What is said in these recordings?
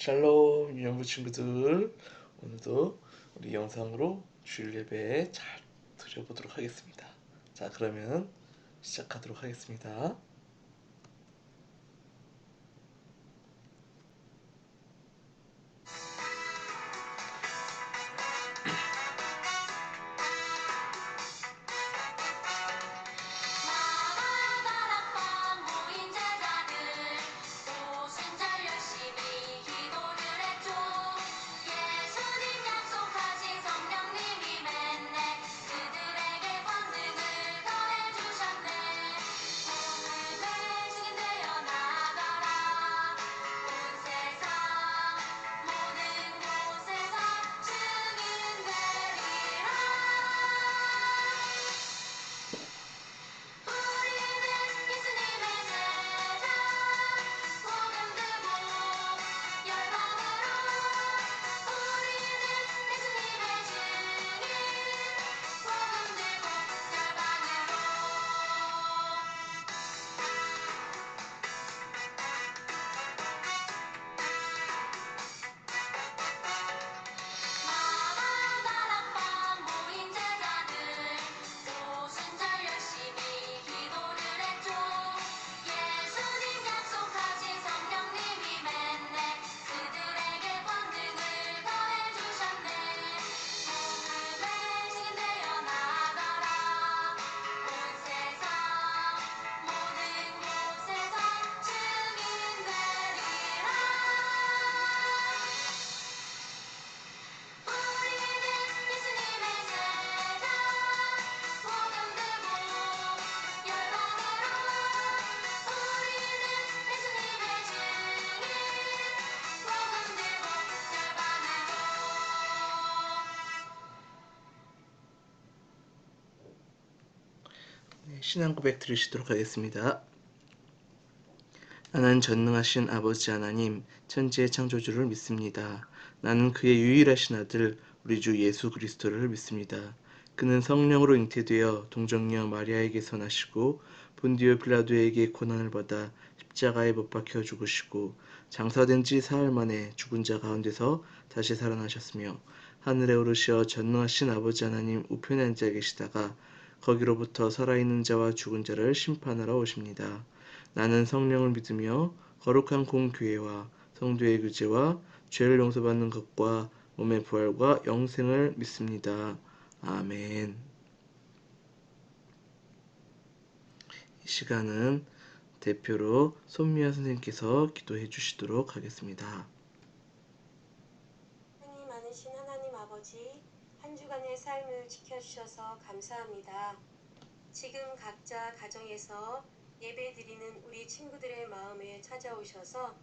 샬롬 유년부 친구들, 오늘도 우리 영상으로 주일 예배 잘 드려보도록 하겠습니다. 자, 그러면 시작하도록 하겠습니다. 나다락방 모인 제자들 오순절 열심히 기도를 했죠. 예수님 약속하신 성령님이 맺네 그들에게 권능을 더해주셨네. 복음의 증인 되어 나가라 온 세상 모든 곳에서 증인 되리라. 우리는 예수님의 제자 복음 들고 열방으로 우리는 예수님의 증인 복음 들고 열방으로. 나다락방 모인 제자들 오순절 열심히 기도를 했죠. 예수님 약속하신 성령님이 맺네 그들에게 권능을 더해주셨네. 복음의 증인 되어 나가라 온 세상 모든 곳에서 증인 되리라. 우리는 예수님의 제자 복음 들고 열방으로 우리는 예수님의 증인 복음 들고 열방으로. 신앙 고백 드리시도록 하겠습니다. 나는 전능하신 아버지 하나님, 천지의 창조주를 믿습니다. 나는 그의 유일하신 아들, 우리 주 예수 그리스도를 믿습니다. 그는 성령으로 잉태되어 동정녀 마리아에게서 나시고 본디오 빌라도에게 고난을 받아 십자가에 못 박혀 죽으시고 장사된 지 사흘 만에 죽은 자 가운데서 다시 살아나셨으며 하늘에 오르시어 전능하신 아버지 하나님 우편에 앉아 계시다가 거기로부터 살아있는 자와 죽은 자를 심판하러 오십니다. 나는 성령을 믿으며 거룩한 공교회와 성도의 교제와 죄를 용서받는 것과 몸의 부활과 영생을 믿습니다. 아멘. 이 시간은 대표로 손미아 선생님께서 기도해 주시도록 하겠습니다. 하나님 많으신 하나님 아버지, 한 주간의 삶을 지켜주셔서 감사합니다. 지금 각자 가정에서 예배드리는 우리 친구들의 마음에 찾아오셔서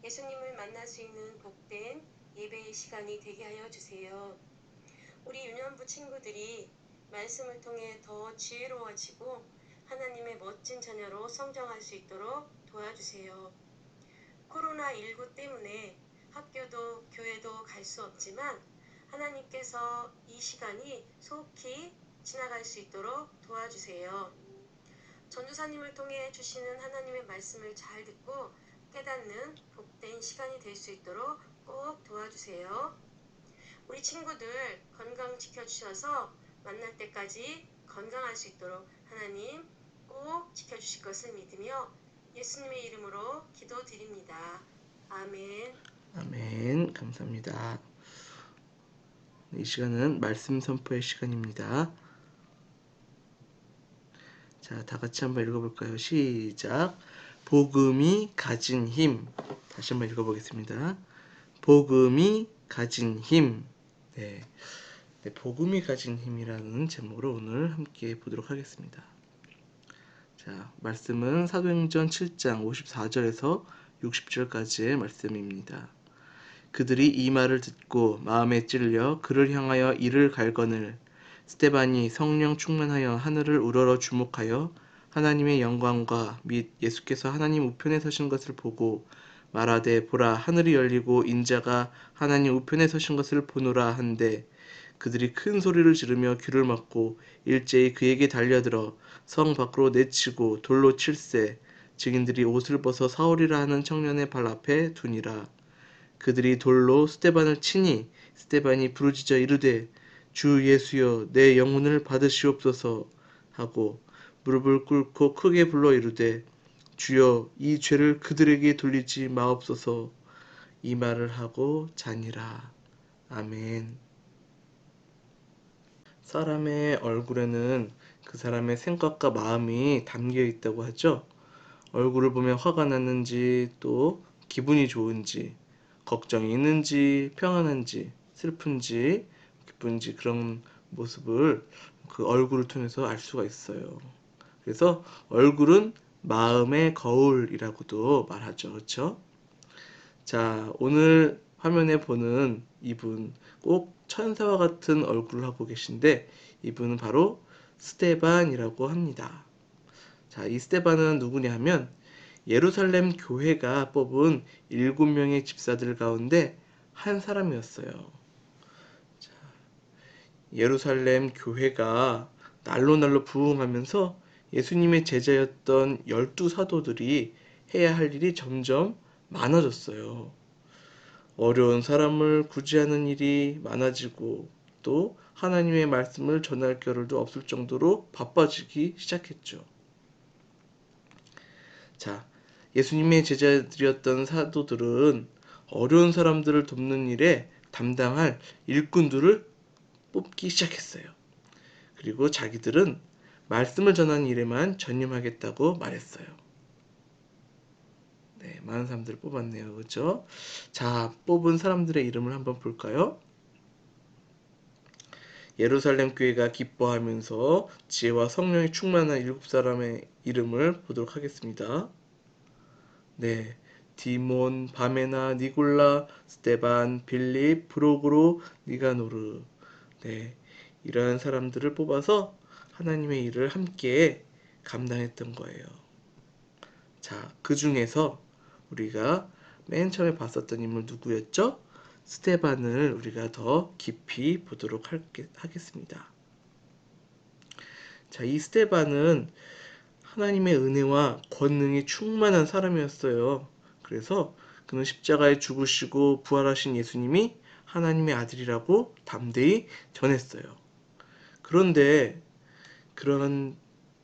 예수님을 만날 수 있는 복된 예배의 시간이 되게 하여 주세요. 우리 유년부 친구들이 말씀을 통해 더 지혜로워지고 하나님의 멋진 자녀로 성장할 수 있도록 도와주세요. 코로나19 때문에 학교도 교회도 갈 수 없지만 하나님께서 이 시간이 속히 지나갈 수 있도록 도와주세요. 전도사님을 통해 주시는 하나님의 말씀을 잘 듣고 깨닫는 복된 시간이 될 수 있도록 꼭 도와주세요. 우리 친구들 건강 지켜주셔서 만날 때까지 건강할 수 있도록 하나님 꼭 지켜주실 것을 믿으며 예수님의 이름으로 기도드립니다. 아멘. 아멘. 감사합니다. 이 시간은 말씀 선포의 시간입니다. 자, 다 같이 한번 읽어볼까요? 시작. 복음이 가진 힘. 다시 한번 읽어보겠습니다. 복음이 가진 힘. 네, 복음이 가진 힘이라는 제목으로 오늘 함께 보도록 하겠습니다. 자, 말씀은 사도행전 7장 54절에서 60절까지의 말씀입니다. 그들이 이 말을 듣고 마음에 찔려 그를 향하여 이를 갈거늘 스데반이 성령 충만하여 하늘을 우러러 주목하여 하나님의 영광과 및 예수께서 하나님 우편에 서신 것을 보고 말하되 보라 하늘이 열리고 인자가 하나님 우편에 서신 것을 보노라 한데 그들이 큰 소리를 지르며 귀를 막고 일제히 그에게 달려들어 성 밖으로 내치고 돌로 칠세 증인들이 옷을 벗어 사울이라 하는 청년의 발 앞에 두니라. 그들이 돌로 스데반을 치니 스데반이 부르짖어 이르되 주 예수여 내 영혼을 받으시옵소서 하고 무릎을 꿇고 크게 불러 이르되 주여 이 죄를 그들에게 돌리지 마옵소서 이 말을 하고 자니라. 아멘. 사람의 얼굴에는 그 사람의 생각과 마음이 담겨 있다고 하죠. 얼굴을 보면 화가 났는지 또 기분이 좋은지 걱정이 있는지 평안한지 슬픈지 기쁜지 그런 모습을 그 얼굴을 통해서 알 수가 있어요. 그래서 얼굴은 마음의 거울이라고도 말하죠. 그렇죠? 자, 오늘 화면에 보는 이분 꼭 천사와 같은 얼굴을 하고 계신데 이분은 바로 스데반이라고 합니다. 자, 이 스데반은 누구냐 하면 예루살렘 교회가 뽑은 7명의 집사들 가운데 한 사람이었어요. 자, 예루살렘 교회가 날로 날로 부흥하면서 예수님의 제자였던 12사도들이 해야 할 일이 점점 많아졌어요. 어려운 사람을 구제하는 일이 많아지고 또 하나님의 말씀을 전할 겨를도 없을 정도로 바빠지기 시작했죠. 자, 예수님의 제자들이었던 사도들은 어려운 사람들을 돕는 일에 담당할 일꾼들을 뽑기 시작했어요. 그리고 자기들은 말씀을 전하는 일에만 전념하겠다고 말했어요. 네, 많은 사람들을 뽑았네요. 그렇죠? 자, 뽑은 사람들의 이름을 한번 볼까요? 예루살렘 교회가 기뻐하면서 지혜와 성령이 충만한 7사람의 이름을 보도록 하겠습니다. 네, 디몬, 바메나, 니골라, 스데반, 빌립, 프로그로, 니가노르. 네, 이러한 사람들을 뽑아서 하나님의 일을 함께 감당했던 거예요. 자, 그 중에서 우리가 맨 처음에 봤었던 인물 누구였죠? 스데반을 우리가 더 깊이 보도록 하겠습니다. 자, 이 스데반은 하나님의 은혜와 권능이 충만한 사람이었어요. 그래서 그는 십자가에 죽으시고 부활하신 예수님이 하나님의 아들이라고 담대히 전했어요. 그런데 그런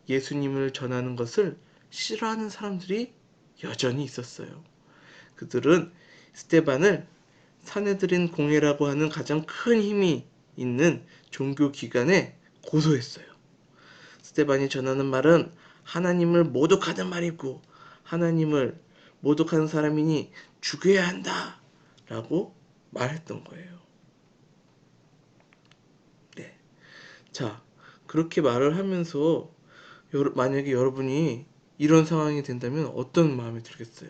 예수님을 전하는 것을 싫어하는 사람들이 여전히 있었어요. 그들은 스데반을 사내들인 공회라고 하는 가장 큰 힘이 있는 종교 기관에 고소했어요. 스데반이 전하는 말은 하나님을 모독하는 말이고 하나님을 모독하는 사람이니 죽여야 한다 라고 말했던 거예요. 네. 자, 그렇게 말을 하면서 만약에 여러분이 이런 상황이 된다면 어떤 마음이 들겠어요?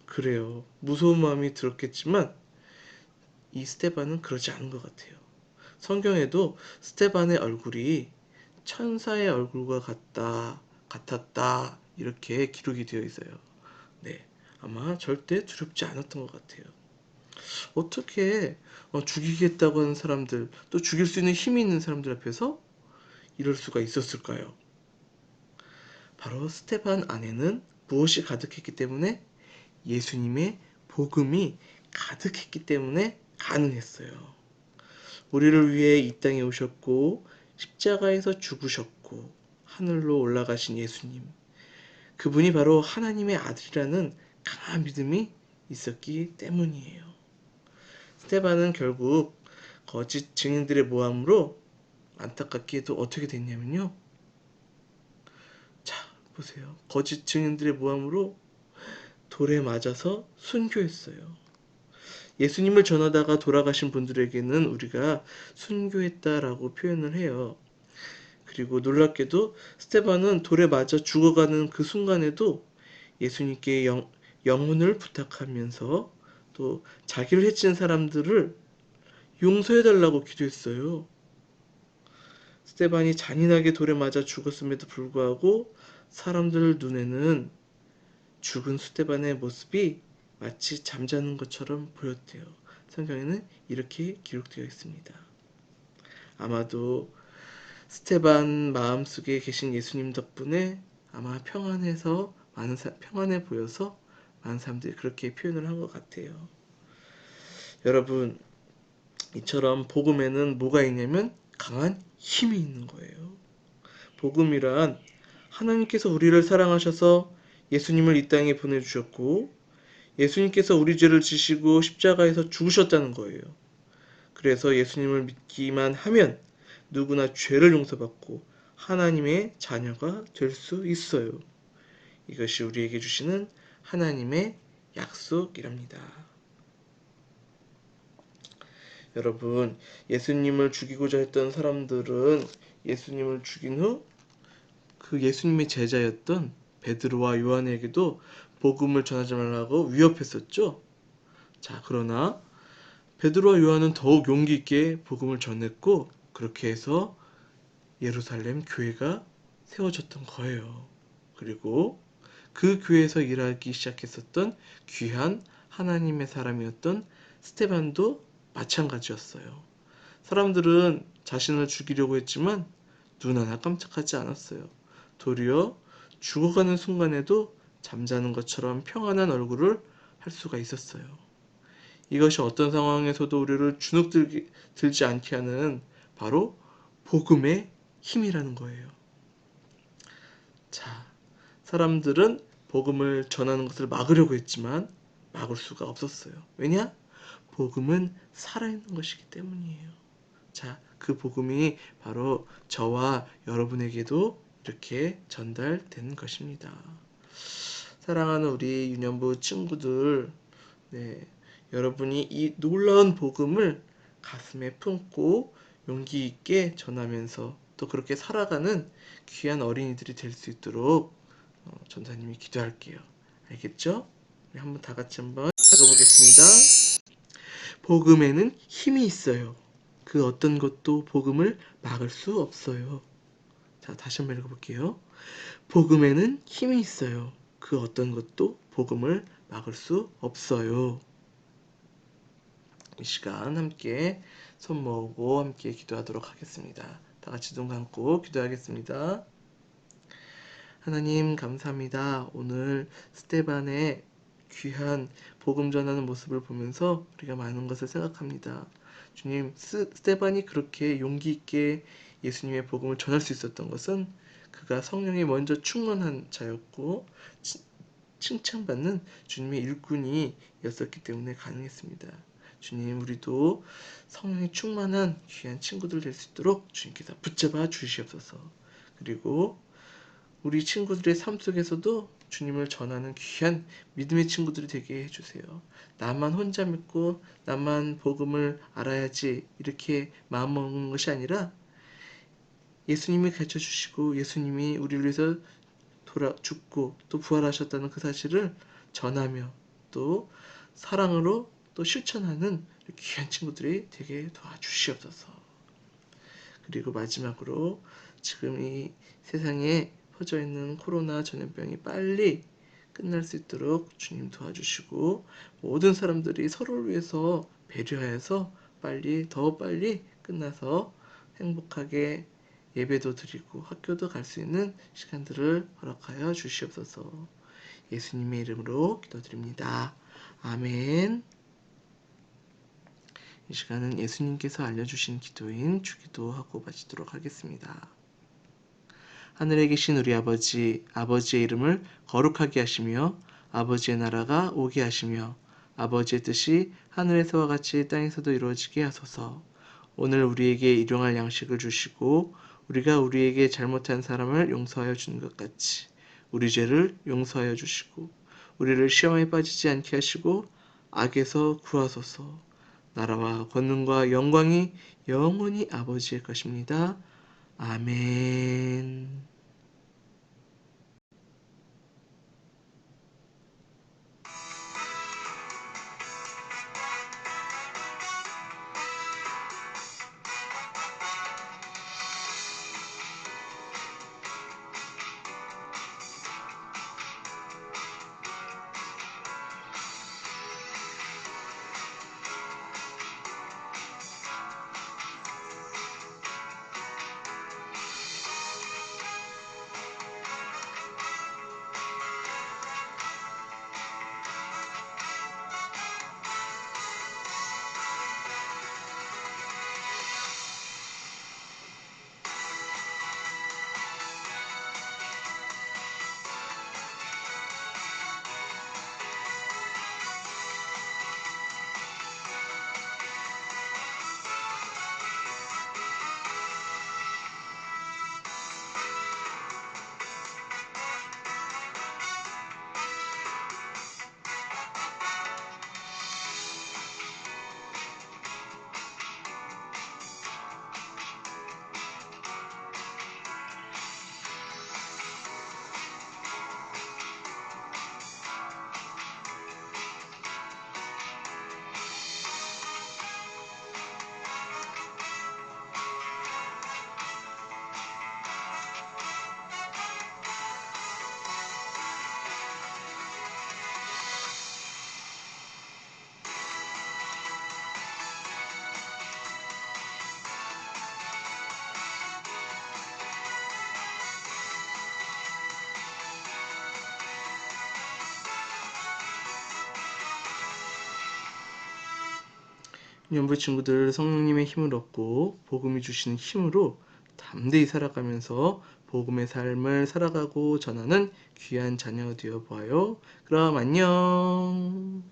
그래요. 무서운 마음이 들었겠지만 이 스데반은 그러지 않은 것 같아요. 성경에도 스데반의 얼굴이 천사의 얼굴과 같았다 이렇게 기록이 되어 있어요. 네, 아마 절대 두렵지 않았던 것 같아요. 어떻게 죽이겠다고 하는 사람들, 또 죽일 수 있는 힘이 있는 사람들 앞에서 이럴 수가 있었을까요? 바로 스데반 안에는 무엇이 가득했기 때문에 예수님의 복음이 가득했기 때문에 가능했어요. 우리를 위해 이 땅에 오셨고 십자가에서 죽으셨고 하늘로 올라가신 예수님. 그분이 바로 하나님의 아들이라는 강한 믿음이 있었기 때문이에요. 스데반은 결국 거짓 증인들의 모함으로 안타깝게도 어떻게 됐냐면요. 자, 보세요. 거짓 증인들의 모함으로 돌에 맞아서 순교했어요. 예수님을 전하다가 돌아가신 분들에게는 우리가 순교했다라고 표현을 해요. 그리고 놀랍게도 스데반은 돌에 맞아 죽어가는 그 순간에도 예수님께 영혼을 부탁하면서 또 자기를 해친 사람들을 용서해달라고 기도했어요. 스데반이 잔인하게 돌에 맞아 죽었음에도 불구하고 사람들 눈에는 죽은 스데반의 모습이 마치 잠자는 것처럼 보였대요. 성경에는 이렇게 기록되어 있습니다. 아마도 스데반 마음속에 계신 예수님 덕분에 아마 평안해 보여서 많은 사람들이 그렇게 표현을 한 것 같아요. 여러분, 이처럼 복음에는 뭐가 있냐면 강한 힘이 있는 거예요. 복음이란 하나님께서 우리를 사랑하셔서 예수님을 이 땅에 보내주셨고 예수님께서 우리 죄를 지시고 십자가에서 죽으셨다는 거예요. 그래서 예수님을 믿기만 하면 누구나 죄를 용서받고 하나님의 자녀가 될 수 있어요. 이것이 우리에게 주시는 하나님의 약속이랍니다. 여러분, 예수님을 죽이고자 했던 사람들은 예수님을 죽인 후 그 예수님의 제자였던 베드로와 요한에게도 복음을 전하지 말라고 위협했었죠. 자, 그러나 베드로와 요한은 더욱 용기 있게 복음을 전했고 그렇게 해서 예루살렘 교회가 세워졌던 거예요. 그리고 그 교회에서 일하기 시작했었던 귀한 하나님의 사람이었던 스테반도 마찬가지였어요. 사람들은 자신을 죽이려고 했지만 눈 하나 깜짝하지 않았어요. 도리어 죽어가는 순간에도 잠자는 것처럼 평안한 얼굴을 할 수가 있었어요. 이것이 어떤 상황에서도 우리를 주눅들지 않게 하는 바로 복음의 힘이라는 거예요. 자, 사람들은 복음을 전하는 것을 막으려고 했지만 막을 수가 없었어요. 왜냐? 복음은 살아있는 것이기 때문이에요. 자, 그 복음이 바로 저와 여러분에게도 이렇게 전달되는 것입니다. 사랑하는 우리 유년부 친구들, 네, 여러분이 이 놀라운 복음을 가슴에 품고 용기 있게 전하면서 또 그렇게 살아가는 귀한 어린이들이 될 수 있도록 전사님이 기도할게요. 알겠죠? 우리 한번 다 같이 한번 읽어보겠습니다. 복음에는 힘이 있어요. 그 어떤 것도 복음을 막을 수 없어요. 자, 다시 한번 읽어볼게요. 복음에는 힘이 있어요. 그 어떤 것도 복음을 막을 수 없어요. 이 시간 함께 손 모으고 함께 기도하도록 하겠습니다. 다 같이 눈 감고 기도하겠습니다. 하나님 감사합니다. 오늘 스테반의 귀한 복음 전하는 모습을 보면서 우리가 많은 것을 생각합니다. 주님, 스테반이 그렇게 용기 있게 예수님의 복음을 전할 수 있었던 것은 그가 성령이 먼저 충만한 자였고 칭찬받는 주님의 일꾼이었었기 때문에 가능했습니다. 주님, 우리도 성령이 충만한 귀한 친구들 될 수 있도록 주님께서 붙잡아 주시옵소서. 그리고 우리 친구들의 삶 속에서도 주님을 전하는 귀한 믿음의 친구들이 되게 해주세요. 나만 혼자 믿고 나만 복음을 알아야지 이렇게 마음먹는 것이 아니라 예수님이 가르쳐주시고 예수님이 우리를 위해서 죽고 또 부활하셨다는 그 사실을 전하며 또 사랑으로 또 실천하는 귀한 친구들이 되게 도와주시옵소서. 그리고 마지막으로 지금 이 세상에 퍼져 있는 코로나 전염병이 빨리 끝날 수 있도록 주님 도와주시고 모든 사람들이 서로를 위해서 배려해서 더 빨리 끝나서 행복하게 예배도 드리고 학교도 갈 수 있는 시간들을 허락하여 주시옵소서. 예수님의 이름으로 기도드립니다. 아멘. 이 시간은 예수님께서 알려주신 기도인 주기도하고 마치도록 하겠습니다. 하늘에 계신 우리 아버지, 아버지의 이름을 거룩하게 하시며 아버지의 나라가 오게 하시며 아버지의 뜻이 하늘에서와 같이 땅에서도 이루어지게 하소서. 오늘 우리에게 일용할 양식을 주시고 우리가 우리에게 잘못한 사람을 용서하여 주는 것 같이 우리 죄를 용서하여 주시고 우리를 시험에 빠지지 않게 하시고 악에서 구하소서. 나라와 권능과 영광이 영원히 아버지의 것입니다. 아멘. 연부 친구들 성령님의 힘을 얻고 복음이 주시는 힘으로 담대히 살아가면서 복음의 삶을 살아가고 전하는 귀한 자녀 되어 보아요. 그럼 안녕.